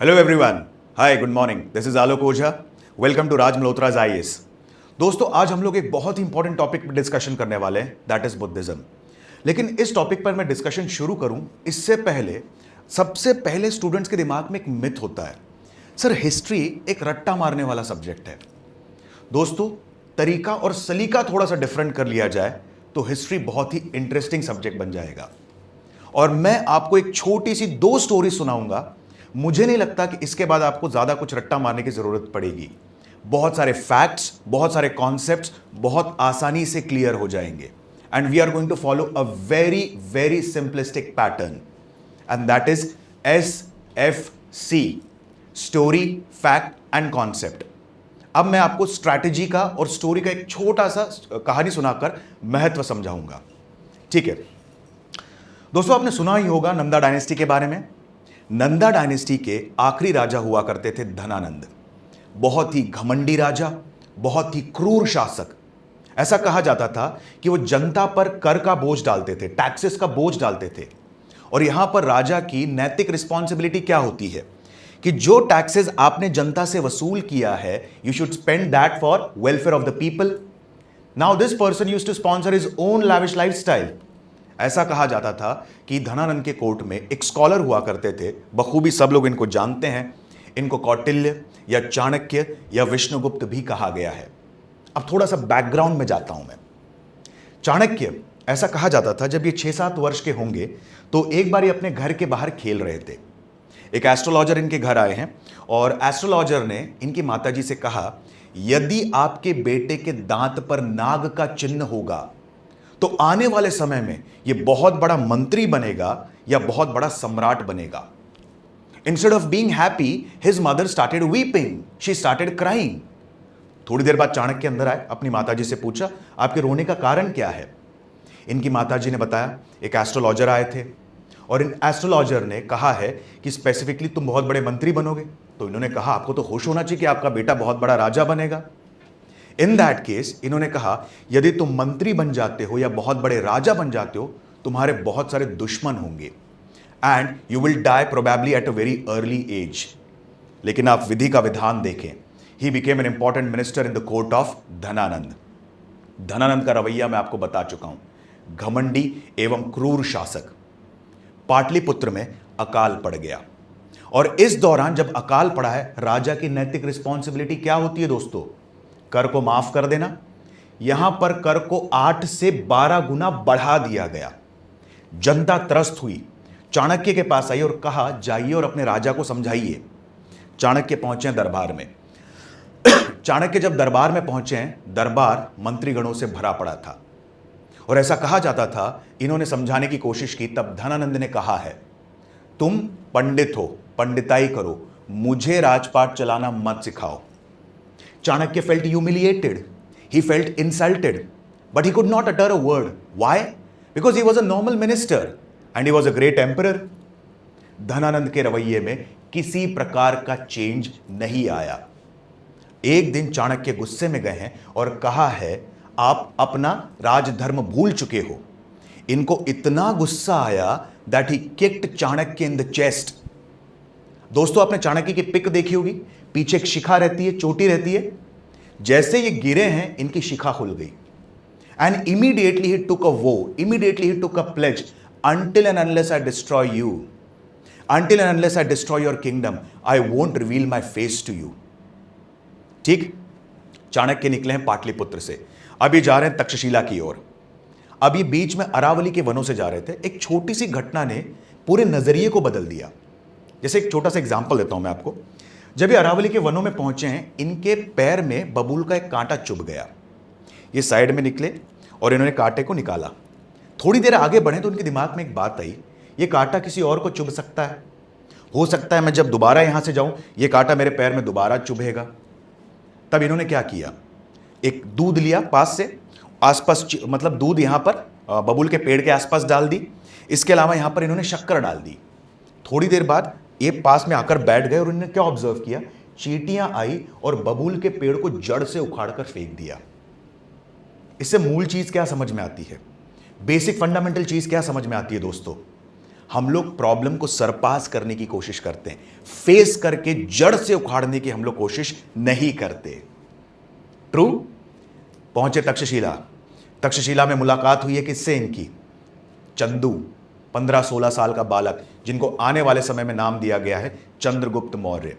Hello everyone, hi, good morning. This is Alok Ojha. Welcome to Raj Malhotra's IAS. दोस्तों, आज हम लोग एक बहुत ही इंपॉर्टेंट टॉपिक पर डिस्कशन करने वाले हैं, दैट इज बुद्धिज्म। लेकिन इस टॉपिक पर मैं डिस्कशन शुरू करूं इससे पहले सबसे पहले स्टूडेंट्स के दिमाग में एक मिथ होता है, सर हिस्ट्री एक रट्टा मारने वाला सब्जेक्ट है। दोस्तों, तरीका और सलीका थोड़ा सा डिफरेंट कर लिया जाए तो हिस्ट्री बहुत ही इंटरेस्टिंग सब्जेक्ट बन जाएगा। और मैं आपको एक छोटी सी 2 स्टोरी सुनाऊंगा। मुझे नहीं लगता कि इसके बाद आपको ज्यादा कुछ रट्टा मारने की जरूरत पड़ेगी। बहुत सारे फैक्ट्स, बहुत सारे कॉन्सेप्ट्स बहुत आसानी से क्लियर हो जाएंगे। And we are going to follow a very very simplistic pattern, and that is SFC, story, fact and concept. अब मैं आपको स्ट्रैटेजी का और स्टोरी का एक छोटा सा कहानी सुनाकर महत्व समझाऊंगा। ठीक है दोस्तों, आपने सुना ही होगा नंदा डायनेस्टी के बारे में। नंदा डायनेस्टी के आखिरी राजा हुआ करते थे धनानंद। बहुत ही घमंडी राजा, बहुत ही क्रूर शासक। ऐसा कहा जाता था कि वो जनता पर कर का बोझ डालते थे, टैक्सेस का बोझ डालते थे। और यहां पर राजा की नैतिक रिस्पॉन्सिबिलिटी क्या होती है कि जो टैक्सेस आपने जनता से वसूल किया है, you should spend that for welfare of the people. Now this person used to sponsor his own lavish lifestyle. ऐसा कहा जाता था कि धनानंद के कोर्ट में एक स्कॉलर हुआ करते थे, बखूबी सब लोग इनको जानते हैं। इनको कौटिल्य या चाणक्य या विष्णुगुप्त भी कहा गया है। अब थोड़ा सा बैकग्राउंड में जाता हूं मैं। चाणक्य, ऐसा कहा जाता था जब ये 6-7 वर्ष के होंगे तो एक बार ये अपने घर के बाहर खेल रहे थे। एक एस्ट्रोलॉजर इनके घर आए हैं और एस्ट्रोलॉजर ने इनकी माताजी से कहा, यदि आपके बेटे के दांत पर नाग का चिन्ह होगा तो आने वाले समय में यह बहुत बड़ा मंत्री बनेगा या बहुत बड़ा सम्राट बनेगा। Instead of being happy, his mother started weeping, she started crying. थोड़ी देर बाद चाणक्य अंदर आए, अपनी माताजी से पूछा, आपके रोने का कारण क्या है? इनकी माताजी ने बताया, एक एस्ट्रोलॉजर आए थे और इन एस्ट्रोलॉजर ने कहा है कि स्पेसिफिकली तुम बहुत बड़े मंत्री बनोगे। तो इन्होंने कहा, आपको तो होश होना चाहिए कि आपका बेटा बहुत बड़ा राजा बनेगा। इन दैट केस इन्होंने कहा, यदि तुम मंत्री बन जाते हो या बहुत बड़े राजा बन जाते हो, तुम्हारे बहुत सारे दुश्मन होंगे and you will die probably at a very early age. लेकिन आप विधि का विधान देखें, ही became an important minister in the court of Dhanananda. Dhanananda का रवैया मैं आपको बता चुका हूं, घमंडी एवं क्रूर शासक। पाटलिपुत्र में अकाल पड़ गया और इस दौरान जब अकाल पड़ा है, राजा की नैतिक रिस्पॉन्सिबिलिटी क्या होती है दोस्तों? कर को माफ कर देना। यहां पर कर को 8 से 12 गुना बढ़ा दिया गया। जनता त्रस्त हुई, चाणक्य के पास आई और कहा, जाइए और अपने राजा को समझाइए। चाणक्य पहुंचे दरबार में। चाणक्य जब दरबार में पहुंचे, दरबार मंत्रीगणों से भरा पड़ा था और ऐसा कहा जाता था, इन्होंने समझाने की कोशिश की। तब धनानंद ने कहा है, तुम पंडित हो, पंडिताई करो, मुझे राजपाट चलाना मत सिखाओ। Chanakya felt humiliated. He felt insulted. But he could not utter a word. Why? Because he was a normal minister and he was a great emperor. Dhanananda के रवैये में किसी प्रकार का चेंज नहीं आया। एक दिन चाणक्य गुस्से में गए हैं और कहा है, आप अपना राजधर्म भूल चुके हो। इनको इतना गुस्सा आया that he kicked Chanakya in the chest. दोस्तों, आपने चाणक्य की पिक देखी होगी, पीछे एक शिखा रहती है, चोटी रहती है। जैसे ये गिरे हैं, इनकी शिखा खुल गई एंड इमीडिएटली ही टुक अ वो, इमीडिएटली ही took a pledge, until and unless I destroy you, until and unless I destroy your kingdom, I won't reveal my face to you। ठीक, चाणक्य निकले हैं पाटलिपुत्र से, अभी जा रहे हैं तक्षशिला की ओर। अभी बीच में अरावली के वनों से जा रहे थे। एक छोटी सी घटना ने पूरे नजरिए को बदल दिया। जैसे एक छोटा सा एग्जांपल देता हूं मैं आपको। जब ये अरावली के वनों में पहुंचे हैं, इनके पैर में बबूल का एक कांटा चुभ गया। ये साइड में निकले और इन्होंने कांटे को निकाला। थोड़ी देर आगे बढ़े तो उनके दिमाग में एक बात आई, ये कांटा किसी और को चुभ सकता है, हो सकता है मैं जब दोबारा यहां से जाऊं ये कांटा मेरे पैर में दोबारा चुभेगा। तब इन्होंने क्या किया, एक दूध लिया पास से, आसपास मतलब दूध यहां पर बबूल के पेड़ के आसपास डाल दी। इसके अलावा यहां पर इन्होंने शक्कर डाल दी। थोड़ी देर बाद ये पास में आकर बैठ गए और इन्होंने क्या ऑब्जर्व किया, चींटियां आई और बबूल के पेड़ को जड़ से उखाड़कर फेंक दिया। इससे मूल चीज क्या समझ में आती है, बेसिक फंडामेंटल चीज क्या समझ में आती है दोस्तों? हम लोग प्रॉब्लम को सरपास करने की कोशिश करते हैं, फेस करके जड़ से उखाड़ने की हम लोग कोशिश नहीं करते। ट्रू। पहुंचे तक्षशिला। तक्षशिला में मुलाकात हुई है किससे इनकी? चंदू, 15-16 साल का बालक, जिनको आने वाले समय में नाम दिया गया है चंद्रगुप्त मौर्य।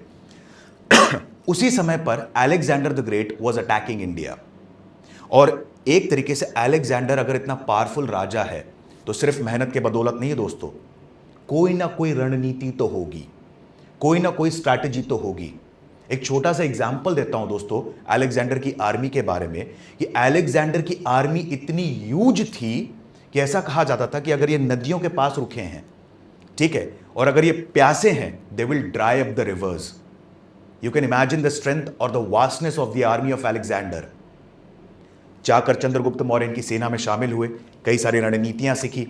उसी समय पर Alexander the great was attacking India. और एक तरीके से अलेक्जेंडर अगर इतना पावरफुल राजा है तो सिर्फ मेहनत के बदौलत नहीं है दोस्तों, कोई ना कोई रणनीति तो होगी, कोई ना कोई स्ट्रैटेजी तो होगी। एक छोटा सा एग्जांपल देता हूं दोस्तों अलेक्जेंडर की आर्मी के बारे में, कि अलेक्जेंडर की आर्मी इतनी ह्यूज थी कि ऐसा कहा जाता था कि अगर ये नदियों के पास रुके हैं, ठीक है, और अगर ये प्यासे हैं, they will dry up the rivers. You can imagine the strength और the vastness of the army of Alexander. जाकर चंद्रगुप्त मौर्य इनकी सेना में शामिल हुए, कई सारी रणनीतियां सीखी,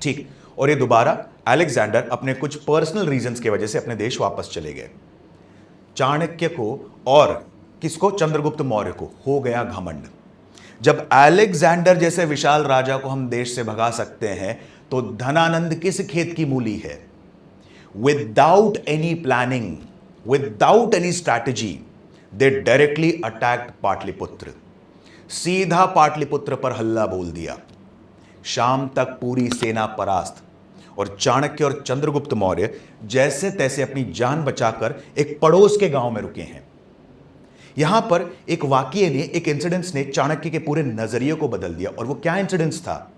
ठीक, और ये दोबारा अलेक्जेंडर अपने कुछ पर्सनल रीजंस की वजह से अपने देश वापस चले गए। चाणक्य को और किसको? चंद्रगुप्त मौर्य को हो गया घमंड। जब अलेक्जेंडर जैसे विशाल राजा को हम देश से भगा सकते हैं तो धनानंद किस खेत की मूली है? Without any planning, without any strategy, दे डायरेक्टली अटैक्ड पाटलिपुत्र। सीधा पाटलिपुत्र पर हल्ला बोल दिया। शाम तक पूरी सेना परास्त, और चाणक्य और चंद्रगुप्त मौर्य जैसे तैसे अपनी जान बचाकर एक पड़ोस के गांव में रुके हैं। यहां पर एक वाकये ने, एक इंसिडेंस ने चाणक्य के पूरे नजरिए को बदल दिया। और वो क्या इंसिडेंस था?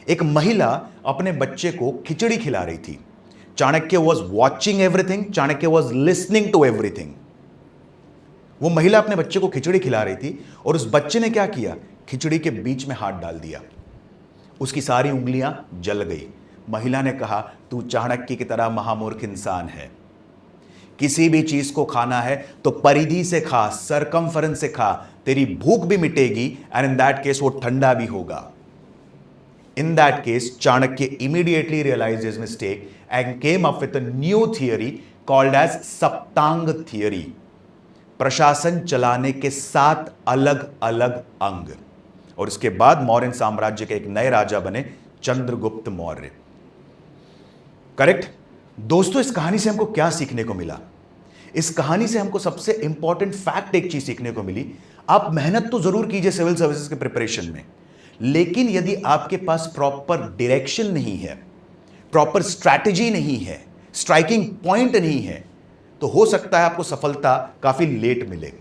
एक महिला अपने बच्चे को खिचड़ी खिला रही थी। Chanakya was watching everything, Chanakya was listening to everything. वो महिला अपने बच्चे को खिचड़ी खिला रही थी और उस बच्चे ने क्या किया? खिचड़ी के बीच में हाथ डाल दिया, उसकी सारी उंगलियां जल गई। महिला ने कहा, तू चाणक्य की तरह महामूर्ख इंसान है। किसी भी चीज को खाना है तो परिधि से खा, सरकमफरेंस से खा, तेरी भूख भी मिटेगी, एंड इन दैट केस वो ठंडा भी होगा। In that case Chanakya immediately realised his mistake and came up with a new theory called as Saptanga theory. प्रशासन चलाने के 7 अलग अलग अंग। और इसके बाद मौर्य साम्राज्य के एक नए राजा बने चंद्रगुप्त मौर्य। करेक्ट दोस्तों, इस कहानी से हमको क्या सीखने को मिला? इस कहानी से हमको सबसे इंपॉर्टेंट फैक्ट एक चीज सीखने को मिली। आप मेहनत तो जरूर कीजिए सिविल सर्विसेज के प्रिपरेशन में, लेकिन यदि आपके पास प्रॉपर डायरेक्शन नहीं है, प्रॉपर स्ट्रैटेजी नहीं है, स्ट्राइकिंग पॉइंट नहीं है, तो हो सकता है आपको सफलता काफी लेट मिले।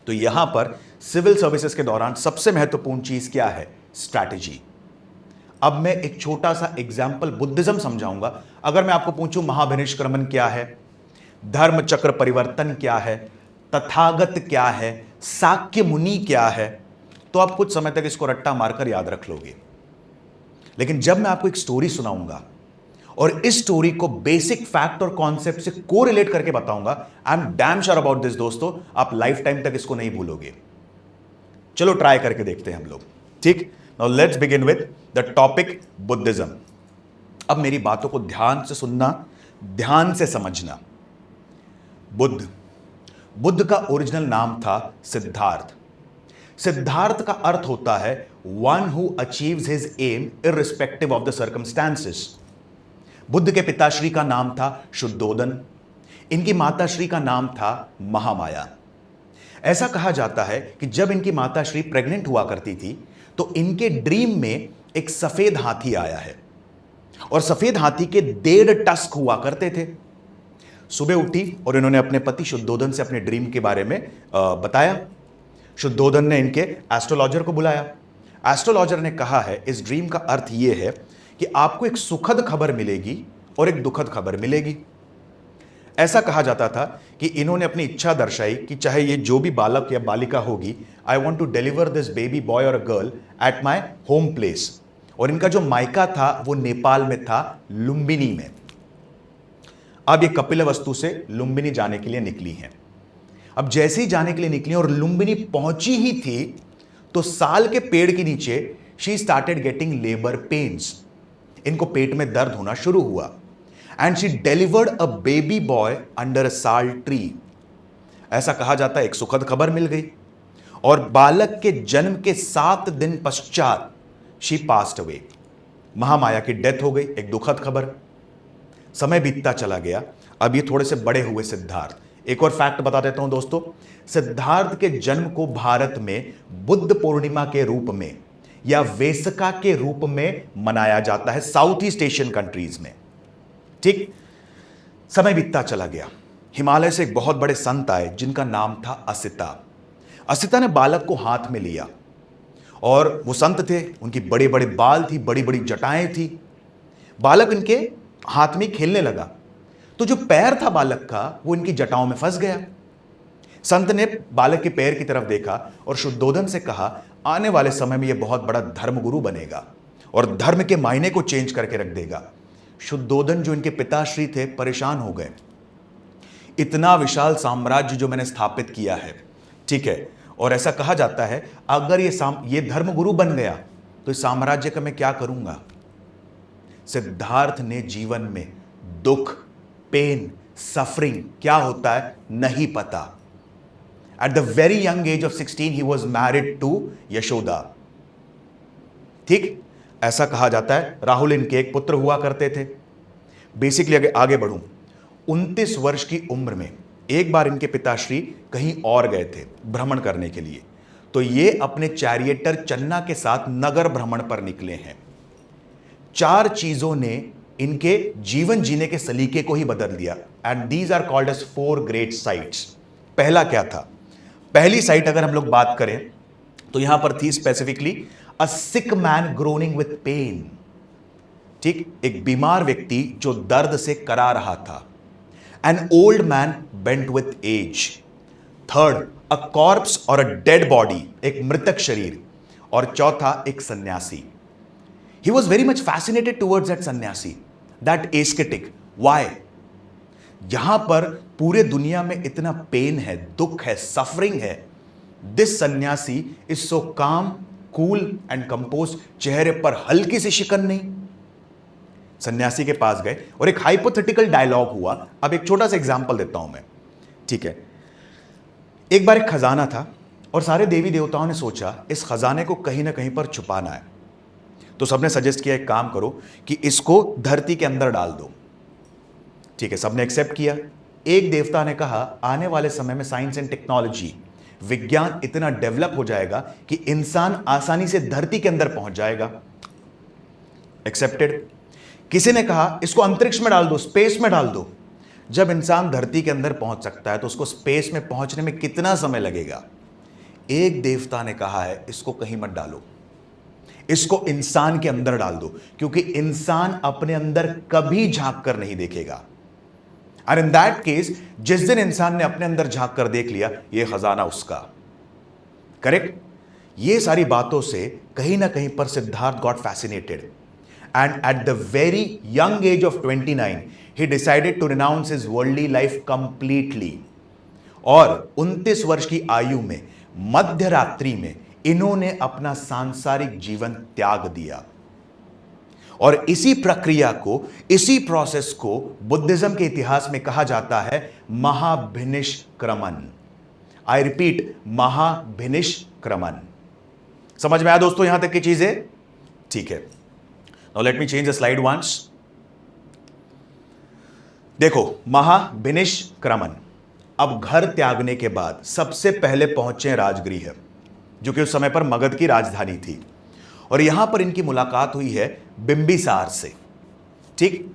तो यहां पर सिविल सर्विसेज के दौरान सबसे महत्वपूर्ण चीज क्या है? स्ट्रैटेजी। अब मैं एक छोटा सा एग्जाम्पल बुद्धिज्म समझाऊंगा। अगर मैं आपको पूछूं महाभिनिष्क्रमण क्या है, धर्म चक्र परिवर्तन क्या है, तथागत क्या है, साक्य मुनि क्या है, तो आप कुछ समय तक इसको रट्टा मारकर याद रख लोगे। लेकिन जब मैं आपको एक स्टोरी सुनाऊंगा और इस स्टोरी को बेसिक फैक्ट और कॉन्सेप्ट से कोरिलेट करके बताऊंगा, I am damn sure about this दोस्तों, आप लाइफ टाइम तक इसको नहीं भूलोगे। चलो ट्राई करके देखते हैं हम लोग, ठीक। Now let's begin with the topic Buddhism. अब मेरी बातों को ध्यान से सुनना, ध्यान से समझना। बुद्ध का ओरिजिनल नाम था सिद्धार्थ। सिद्धार्थ का अर्थ होता है one who achieves his aim irrespective of the circumstances. Buddha के पिताश्री का नाम था शुद्धोदन, इनकी माताश्री का नाम था महामाया। ऐसा कहा जाता है कि जब इनकी माताश्री प्रेग्नेंट हुआ करती थी तो इनके ड्रीम में एक सफेद हाथी आया है, और सफेद हाथी के 1.5 टस्क हुआ करते थे। सुबह उठी और इन्होंने अपने पति शुद्धोदन से अपने ड्रीम के बारे में बताया। शुद्धोदन ने इनके एस्ट्रोलॉजर को बुलाया। एस्ट्रोलॉजर ने कहा है इस ड्रीम का अर्थ यह है कि आपको एक सुखद खबर मिलेगी और एक दुखद खबर मिलेगी। ऐसा कहा जाता था कि इन्होंने अपनी इच्छा दर्शाई कि चाहे ये जो भी बालक या बालिका होगी, I want to deliver this baby boy or a girl at my home place. और इनका जो मायका था वो नेपाल में था, लुम्बिनी में। अब ये कपिलवस्तु से लुम्बिनी जाने के लिए निकली हैं। अब जैसे ही जाने के लिए निकली और लुम्बिनी पहुंची ही थी तो साल के पेड़ के नीचे she started getting labour pains. इनको पेट में दर्द होना शुरू हुआ, and she delivered a baby boy under a साल ट्री। ऐसा कहा जाता है एक सुखद खबर मिल गई, और बालक के जन्म के 7 दिन पश्चात शी पास्ड अवे। महामाया की डेथ हो गई, एक दुखद खबर। समय बीतता चला गया। अब ये थोड़े से बड़े हुए सिद्धार्थ। एक और फैक्ट बता देता हूं दोस्तों, सिद्धार्थ के जन्म को भारत में बुद्ध पूर्णिमा के रूप में या वेसका के रूप में मनाया जाता है साउथ ईस्ट एशियन कंट्रीज में। ठीक, समय बीतता चला गया। हिमालय से एक बहुत बड़े संत आए जिनका नाम था असिता। असिता ने बालक को हाथ में लिया और वो संत थे, उनकी बड़े बड़े बाल थी, बड़ी बड़ी जटाएं थी। बालक इनके हाथ में खेलने लगा तो जो पैर था बालक का वो इनकी जटाओं में फंस गया। संत ने बालक के पैर की तरफ देखा और शुद्धोधन से कहा, आने वाले समय में यह बहुत बड़ा धर्मगुरु बनेगा और धर्म के मायने को चेंज करके रख देगा। शुद्धोधन जो इनके पिताश्री थे परेशान हो गए, इतना विशाल साम्राज्य जो मैंने स्थापित किया है, ठीक है, और ऐसा कहा जाता है अगर ये धर्मगुरु बन गया तो इस साम्राज्य का मैं क्या करूंगा। सिद्धार्थ ने जीवन में दुख, पेन, सफरिंग क्या होता है नहीं पता। At the very young age of 16 he was married to Yashoda. ठीक, ऐसा कहा जाता है। राहुल इनके एक पुत्र हुआ करते थे। बेसिकली आगे बढ़ूं, 29 वर्ष की उम्र में एक बार इनके पिताश्री कहीं और गए थे भ्रमण करने के लिए, तो ये अपने चैरियटर चन्ना के साथ नगर भ्रमण पर निकले हैं। 4 चीजों ने इनके जीवन जीने के सलीके को ही बदल दिया and these are called as 4 great sites. पहला क्या था? पहली साइट अगर हम लोग बात करें तो यहां पर थी specifically a sick man groaning with pain. ठीक, एक बीमार व्यक्ति जो दर्द से करा रहा था। An old man bent with age. Third, a corpse और अ डेड बॉडी, एक मृतक शरीर। और चौथा, एक सन्यासी। He was very much fascinated towards that सन्यासी, that ascetic. Why? यहां पर पूरे दुनिया में इतना पेन है, दुख है, सफरिंग है। दिस सन्यासी इज सो काम, कूल एंड कंपोज, चेहरे पर हल्की सी शिकन नहीं। सन्यासी के पास गए और एक हाइपोथेटिकल डायलॉग हुआ। अब एक छोटा सा एग्जांपल देता हूं मैं, ठीक है। एक बार एक खजाना था और सारे देवी देवताओं ने सोचा इस खजाने को कहीं ना कहीं पर छुपाना है, तो सबने सजेस्ट किया एक काम करो कि इसको धरती के अंदर डाल दो। ठीक है, सबने एक्सेप्ट किया। एक देवता ने कहा आने वाले समय में साइंस एंड टेक्नोलॉजी, विज्ञान इतना डेवलप हो जाएगा कि इंसान आसानी से धरती के अंदर पहुंच जाएगा। एक्सेप्टेड। किसी ने कहा इसको अंतरिक्ष में डाल दो, स्पेस में डाल दो। जब इंसान धरती के अंदर पहुंच सकता है तो उसको स्पेस में पहुंचने में कितना समय लगेगा। एक देवता ने कहा है इसको कहीं मत डालो, इसको इंसान के अंदर डाल दो, क्योंकि इंसान अपने अंदर कभी झांक कर नहीं देखेगा। और इन दैट केस जिस दिन इंसान ने अपने अंदर झांक कर देख लिया, यह खजाना उसका। करेक्ट। ये सारी बातों से कहीं ना कहीं पर Siddhartha got fascinated and at the very young age of 29 he decided to renounce his worldly life completely. और 29 वर्ष की आयु में मध्य रात्रि में इन्होंने अपना सांसारिक जीवन त्याग दिया। और इसी प्रक्रिया को, इसी प्रोसेस को बुद्धिज्म के इतिहास में कहा जाता है महाभिनिष्क्रमण। I repeat, महाभिनिष्क्रमण। समझ में आया दोस्तों यहां तक की चीजें? ठीक है, now let me change the slide once. देखो, महाभिनिष्क्रमण। अब घर त्यागने के बाद सबसे पहले पहुंचे राजगृह, जो कि उस समय पर मगध की राजधानी थी, और यहां पर इनकी मुलाकात हुई है बिंबिसार से। ठीक,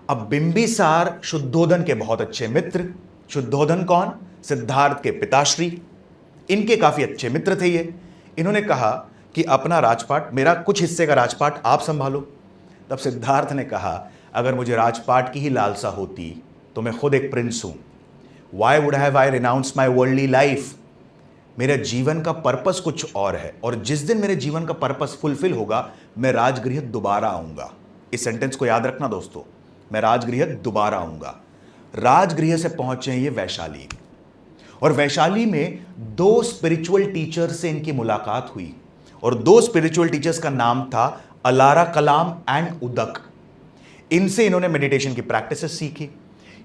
अब बिंबिसार शुद्धोधन के बहुत अच्छे मित्र। शुद्धोधन कौन? सिद्धार्थ के पिताश्री। इनके काफी अच्छे मित्र थे ये। इन्होंने कहा कि अपना राजपाट, मेरा कुछ हिस्से का राजपाट आप संभालो। तब सिद्धार्थ ने कहा अगर मुझे राजपाट की ही लालसा होती तो मैं खुद एक प्रिंस हूं। Why would have I renounced my worldly life? मेरे जीवन का पर्पस कुछ और है, और जिस दिन मेरे जीवन का पर्पस फुलफिल होगा मैं राजगृह दोबारा आऊंगा। इस सेंटेंस को याद रखना दोस्तों, मैं राजगृह दोबारा आऊंगा। राजगृह से पहुंचे ये वैशाली, और वैशाली में 2 स्पिरिचुअल टीचर से इनकी मुलाकात हुई, और 2 स्पिरिचुअल टीचर्स का नाम था अलारा कलाम एंड उदक। इनसे इन्होंने मेडिटेशन की प्रैक्टिसेस सीखी।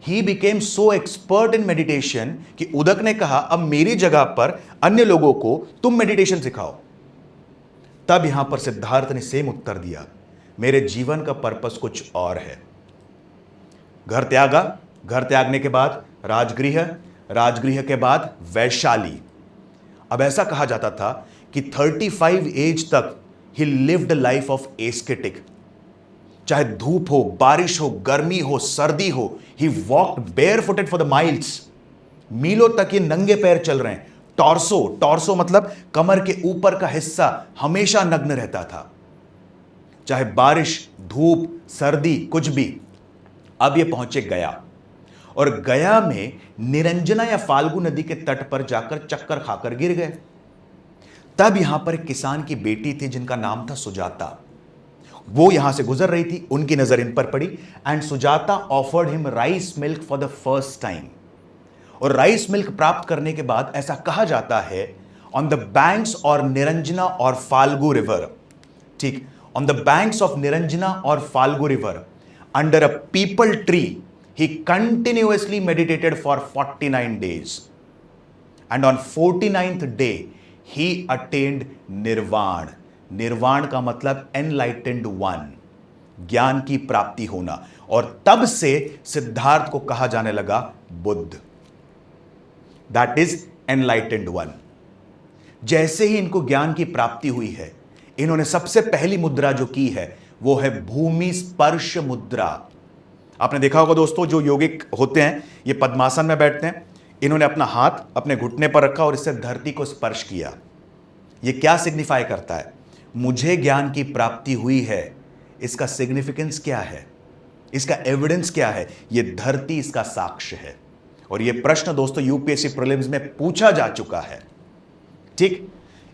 He became so expert in meditation कि उदक ने कहा अब मेरी जगह पर अन्य लोगों को तुम मेडिटेशन सिखाओ। तब यहां पर सिद्धार्थ ने सेम उत्तर दिया, मेरे जीवन का पर्पस कुछ और है। घर त्यागा, घर त्यागने के बाद राजगृह, राजगृह के बाद वैशाली। अब ऐसा कहा जाता था कि 35 एज तक he lived life of ascetic. चाहे धूप हो, बारिश हो, गर्मी हो, सर्दी हो, he walked bare footed for the miles. मीलों तक ये नंगे पैर चल रहे हैं। टॉर्सो, टॉर्सो मतलब कमर के ऊपर का हिस्सा हमेशा नग्न रहता था, चाहे बारिश, धूप, सर्दी, कुछ भी। अब ये पहुंचे गया, और गया में निरंजना या फाल्गु नदी के तट पर जाकर चक्कर खाकर गिर गए। तब यहां पर एक किसान की बेटी थी जिनका नाम था सुजाता। वो यहां से गुजर रही थी, उनकी नजर इन पर पड़ी, and Sujata offered him rice milk for the first time. और राइस मिल्क प्राप्त करने के बाद ऐसा कहा जाता है, ऑन द बैंक्स और निरंजना और फाल्गु रिवर, ठीक, on the banks of Niranjana और Falgu river, under a peepal tree, he continuously meditated for 49 days, and on 49th day he attained nirvana. निर्वाण का मतलब enlightened one, ज्ञान की प्राप्ति होना। और तब से सिद्धार्थ को कहा जाने लगा Buddha, that is enlightened one। जैसे ही इनको ज्ञान की प्राप्ति हुई है, इन्होंने सबसे पहली मुद्रा जो की है वो है भूमि स्पर्श मुद्रा। आपने देखा होगा दोस्तों, जो योगिक होते हैं ये पद्मासन में बैठते हैं, इन्होंने अपना हाथ अपने घुटने पर रखा और इससे धरती को स्पर्श किया। ये क्या सिग्निफाई करता है? मुझे ज्ञान की प्राप्ति हुई है। इसका सिग्निफिकेंस क्या है? इसका एविडेंस क्या है? ये धरती इसका साक्ष्य है। और ये प्रश्न दोस्तों यूपीएससी प्रीलिम्स में पूछा जा चुका है। ठीक,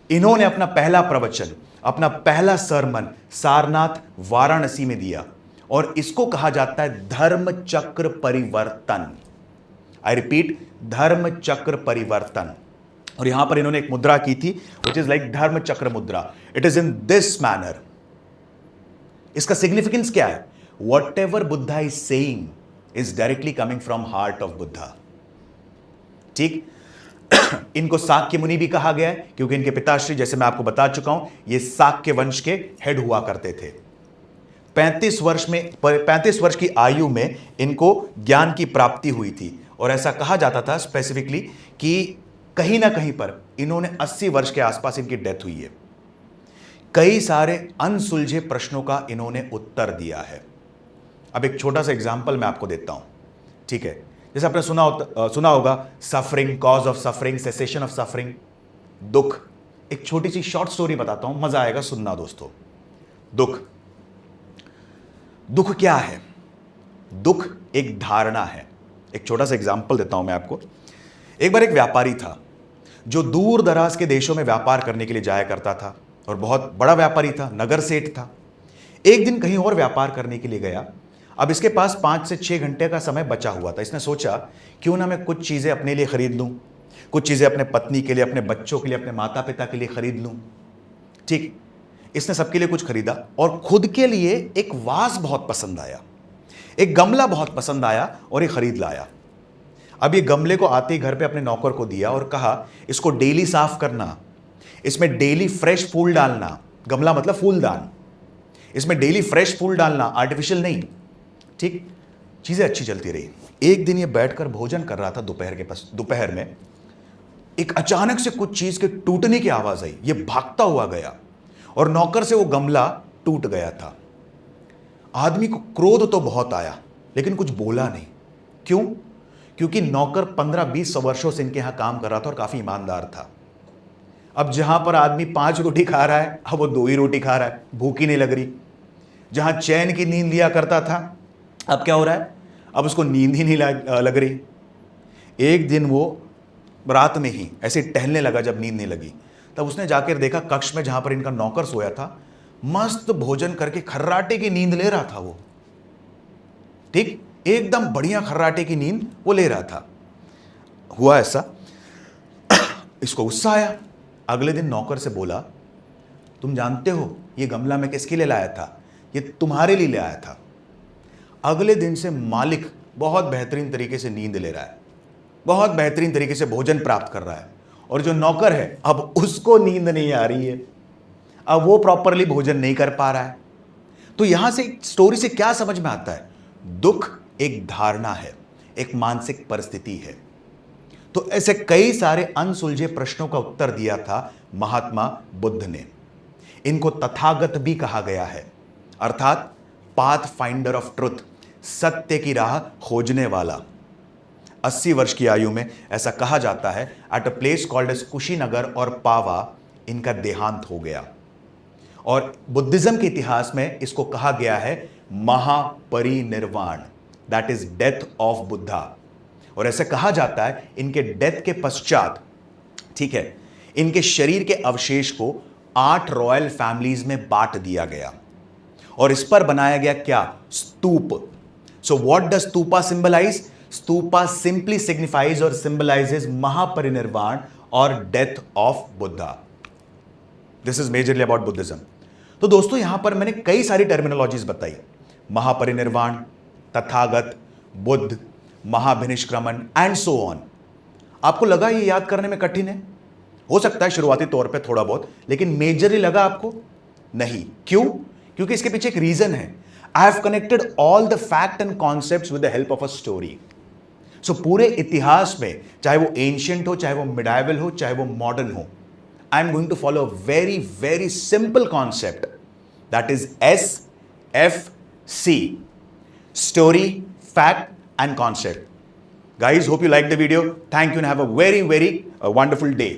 इन्होंने अपना पहला प्रवचन, अपना पहला सरमन सारनाथ वाराणसी में दिया, और इसको कहा जाता है धर्म चक्र परिवर्तन। आई रिपीट, धर्म चक्र परिवर्तन। और यहां पर इन्होंने एक मुद्रा की थी विच इज लाइक धर्म चक्र मुद्रा। It is in this manner. इसका सिग्निफिकेंस क्या है? What ever Buddha is saying is directly coming from heart of Buddha. ठीक, इनको साक्य मुनि भी कहा गया है क्योंकि इनके पिताश्री, जैसे मैं आपको बता चुका हूं, ये साक्य वंश के हेड हुआ करते थे। 35 वर्ष की आयु में इनको ज्ञान की प्राप्ति हुई थी, और ऐसा कहा जाता था स्पेसिफिकली कि कहीं ना कहीं पर इन्होंने 80 वर्ष के आसपास इनकी डेथ हुई है। कई सारे अनसुलझे प्रश्नों का इन्होंने उत्तर दिया है। अब एक छोटा सा एग्जाम्पल मैं आपको देता हूं, ठीक है? जैसे आपने सुना होगा suffering, cause of suffering, cessation of suffering, दुख। एक छोटी सी शॉर्ट स्टोरी बताता हूं, मजा आएगा सुनना दोस्तों। दुख क्या है? दुख एक धारणा है। एक छोटा सा एग्जाम्पल देता हूं मैं आपको। एक बार एक व्यापारी था जो दूर दराज के देशों में व्यापार करने के लिए जाया करता था, और बहुत बड़ा व्यापारी था, नगर सेठ था। एक दिन कहीं और व्यापार करने के लिए गया। अब इसके पास 5 से 6 घंटे का समय बचा हुआ था। इसने सोचा क्यों ना मैं कुछ चीजें अपने लिए खरीद लूं, कुछ चीजें अपने पत्नी के लिए, अपने बच्चों के लिए, अपने माता पिता के लिए खरीद लूं। ठीक, इसने सबके लिए कुछ खरीदा, और खुद के लिए एक वास बहुत पसंद आया, एक गमला बहुत पसंद आया, और ये खरीद लाया। अब ये गमले को आते ही घर पे अपने नौकर को दिया और कहा इसको डेली साफ करना, इसमें डेली फ्रेश फूल डालना। गमला मतलब फूलदान। इसमें डेली फ्रेश फूल डालना, आर्टिफिशियल नहीं। ठीक, चीजें अच्छी चलती रही। एक दिन ये बैठकर भोजन कर रहा था दोपहर में, एक अचानक से कुछ चीज के टूटने की आवाज आई। ये भागता हुआ गया और नौकर से वो गमला टूट गया था। आदमी को क्रोध तो बहुत आया लेकिन कुछ बोला नहीं। क्यों? क्योंकि नौकर 15-20 वर्षों से इनके यहां काम कर रहा था और काफी ईमानदार था। अब जहां पर आदमी 5 रोटी खा रहा है, अब वो 2 ही रोटी खा रहा है, भूख ही नहीं लग रही। जहां चैन की नींद लिया करता था, अब क्या हो रहा है? अब उसको नींद ही नहीं लग रही। एक दिन वो रात में ही ऐसे टहलने लगा, जब नींद नहीं लगी तब उसने जाकर देखा कक्ष में जहां पर इनका नौकर सोया था, मस्त भोजन करके खर्राटे की नींद ले रहा था वो। ठीक, एकदम बढ़िया खर्राटे की नींद वो ले रहा था। हुआ ऐसा, इसको गुस्सा आया। अगले दिन नौकर से बोला, तुम जानते हो ये गमला मैं किसके लिए लाया था? ये तुम्हारे लिए ले आया था। अगले दिन से मालिक बहुत बेहतरीन तरीके से नींद ले रहा है, बहुत बेहतरीन तरीके से भोजन प्राप्त कर रहा है, और जो नौकर है अब उसको नींद नहीं आ रही है, अब वो प्रॉपरली भोजन नहीं कर पा रहा है। तो यहां से स्टोरी से क्या समझ में आता है? दुख एक धारणा है, एक मानसिक परिस्थिति है। तो ऐसे कई सारे अनसुलझे प्रश्नों का उत्तर दिया था महात्मा बुद्ध ने। इनको तथागत भी कहा गया है, अर्थात पाथ फाइंडर ऑफ ट्रुथ, सत्य की राह खोजने वाला। 80 वर्ष की आयु में ऐसा कहा जाता है at a place called as Kushinagar और पावा इनका देहांत हो गया। और बुद्धिज्म के इतिहास में इसको कहा गया है Mahaparinirvana, that is death of Buddha. और ऐसे कहा जाता है इनके डेथ के पश्चात, ठीक है, इनके शरीर के अवशेष को 8 रॉयल फैमिलीज में बांट दिया गया और इस पर बनाया गया क्या? स्तूप। So what does stupa symbolize? Stupa simply signifies और सिंबलाइजेज महापरिनिर्वाण और death of Buddha. This is majorly about Buddhism. तो दोस्तों यहां पर मैंने कई सारी टर्मिनोलॉजीज बताई, Mahaparinirvana, Tathagata, Buddha, Mahabhinishkramana and so on. आपको लगा ये याद करने में कठिन है? हो सकता है शुरुआती तौर पे थोड़ा बहुत, लेकिन मेजरली लगा आपको? नहीं। क्यों? क्योंकि इसके पीछे एक रीजन है। I have connected all the fact and concepts with the help of a story. So पूरे इतिहास में, चाहे वो एंशियंट हो, चाहे वो मिडाइवल हो, चाहे वो मॉडर्न हो, I am going to follow a very very simple concept, that is SFC, story, fact and concept. Guys, hope you liked the video. Thank you and have a very wonderful day.